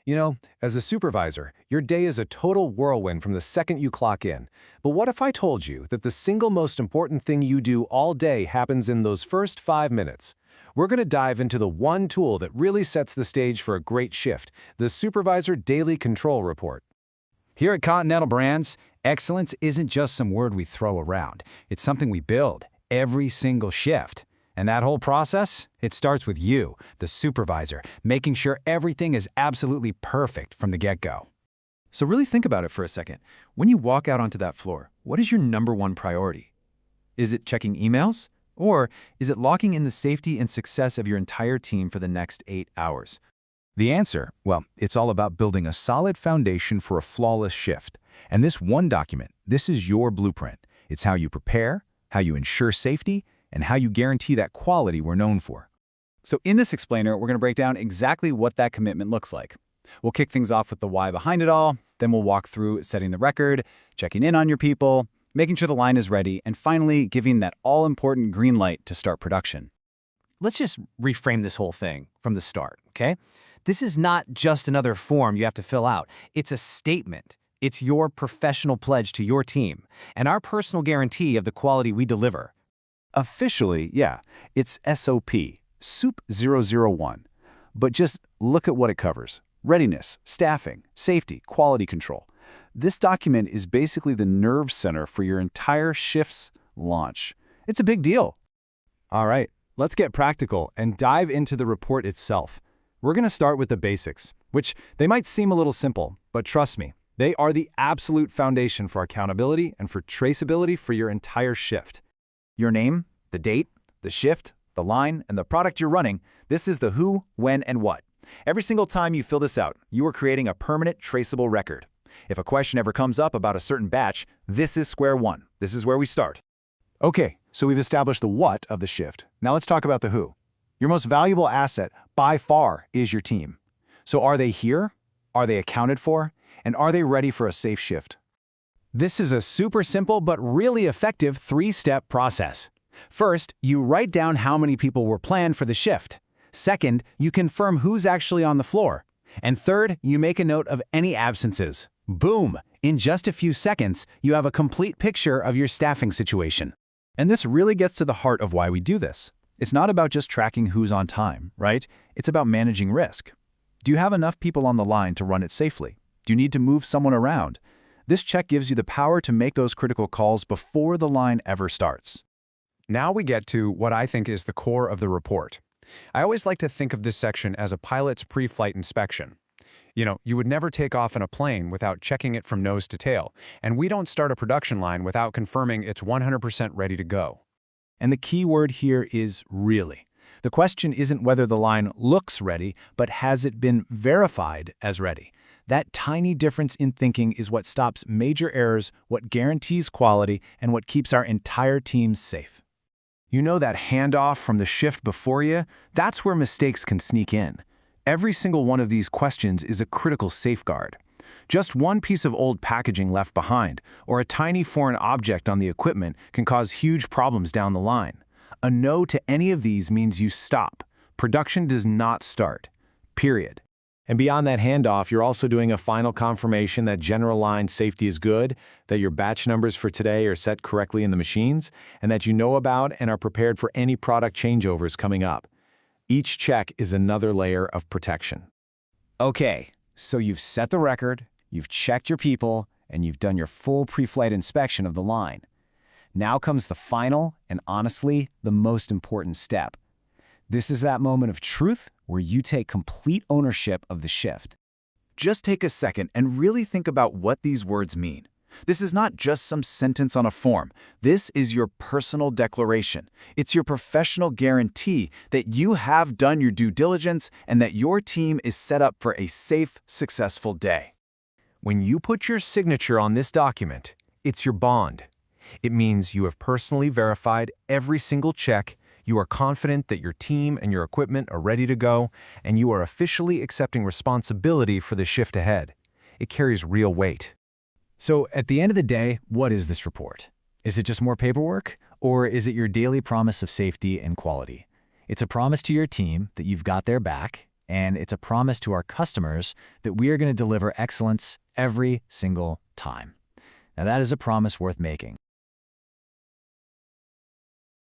You know, as a supervisor, your day is a total whirlwind from the second you clock in. But what if I told you that the single most important thing you do all day happens in those first 5 minutes? We're going to dive into the one tool that really sets the stage for a great shift, the Supervisor Daily Control Report. Here at Continental Brands, excellence isn't just some word we throw around. It's something we build every single shift. And that whole process, it starts with you, the supervisor, making sure everything is absolutely perfect from the get-go. So really think about it for a second. When you walk out onto that floor, what is your number one priority? Is it checking emails? Or is it locking in the safety and success of your entire team for the next 8 hours? The answer, well, it's all about building a solid foundation for a flawless shift. And this one document, this is your blueprint. It's how you prepare, how you ensure safety, and how you guarantee that quality we're known for. So in this explainer, we're going to break down exactly what that commitment looks like. We'll kick things off with the why behind it all, then we'll walk through setting the record, checking in on your people, making sure the line is ready, and finally giving that all-important green light to start production. Let's just reframe this whole thing from the start, okay? This is not just another form you have to fill out. It's a statement. It's your professional pledge to your team and our personal guarantee of the quality we deliver. Officially, yeah, it's SOP, SOUP 001. But just look at what it covers. Readiness, staffing, safety, quality control. This document is basically the nerve center for your entire shift's launch. It's a big deal. All right, let's get practical and dive into the report itself. We're going to start with the basics, which they might seem a little simple, but trust me, they are the absolute foundation for accountability and for traceability for your entire shift. Your name, the date, the shift, the line, and the product you're running, this is the who, when, and what. Every single time you fill this out, you are creating a permanent traceable record. If a question ever comes up about a certain batch, this is square one. This is where we start. Okay, so we've established the what of the shift. Now let's talk about the who. Your most valuable asset, by far, is your team. So are they here? Are they accounted for? And are they ready for a safe shift? This is a super simple but really effective 3-step process. First, you write down how many people were planned for the shift. Second, you confirm who's actually on the floor. And third, you make a note of any absences. Boom! In just a few seconds, you have a complete picture of your staffing situation. And this really gets to the heart of why we do this. It's not about just tracking who's on time, right? It's about managing risk. Do you have enough people on the line to run it safely? Do you need to move someone around? This check gives you the power to make those critical calls before the line ever starts. Now we get to what I think is the core of the report. I always like to think of this section as a pilot's pre-flight inspection. You know, you would never take off in a plane without checking it from nose to tail, and we don't start a production line without confirming it's 100% ready to go. And the key word here is really. The question isn't whether the line looks ready, but has it been verified as ready? That tiny difference in thinking is what stops major errors, what guarantees quality, and what keeps our entire team safe. You know that handoff from the shift before you? That's where mistakes can sneak in. Every single one of these questions is a critical safeguard. Just one piece of old packaging left behind, or a tiny foreign object on the equipment can cause huge problems down the line. A no to any of these means you stop. Production does not start. Period. And beyond that handoff, you're also doing a final confirmation that general line safety is good, that your batch numbers for today are set correctly in the machines, and that you know about and are prepared for any product changeovers coming up. Each check is another layer of protection. Okay, so you've set the record, you've checked your people, and you've done your full pre-flight inspection of the line. Now comes the final, and honestly, the most important step. This is that moment of truth where you take complete ownership of the shift. Just take a second and really think about what these words mean. This is not just some sentence on a form. This is your personal declaration. It's your professional guarantee that you have done your due diligence and that your team is set up for a safe, successful day. When you put your signature on this document, it's your bond. It means you have personally verified every single check, you are confident that your team and your equipment are ready to go, and you are officially accepting responsibility for the shift ahead. It carries real weight. So at the end of the day, what is this report? Is it just more paperwork, or is it your daily promise of safety and quality? It's a promise to your team that you've got their back, and it's a promise to our customers that we are going to deliver excellence every single time. Now, that is a promise worth making.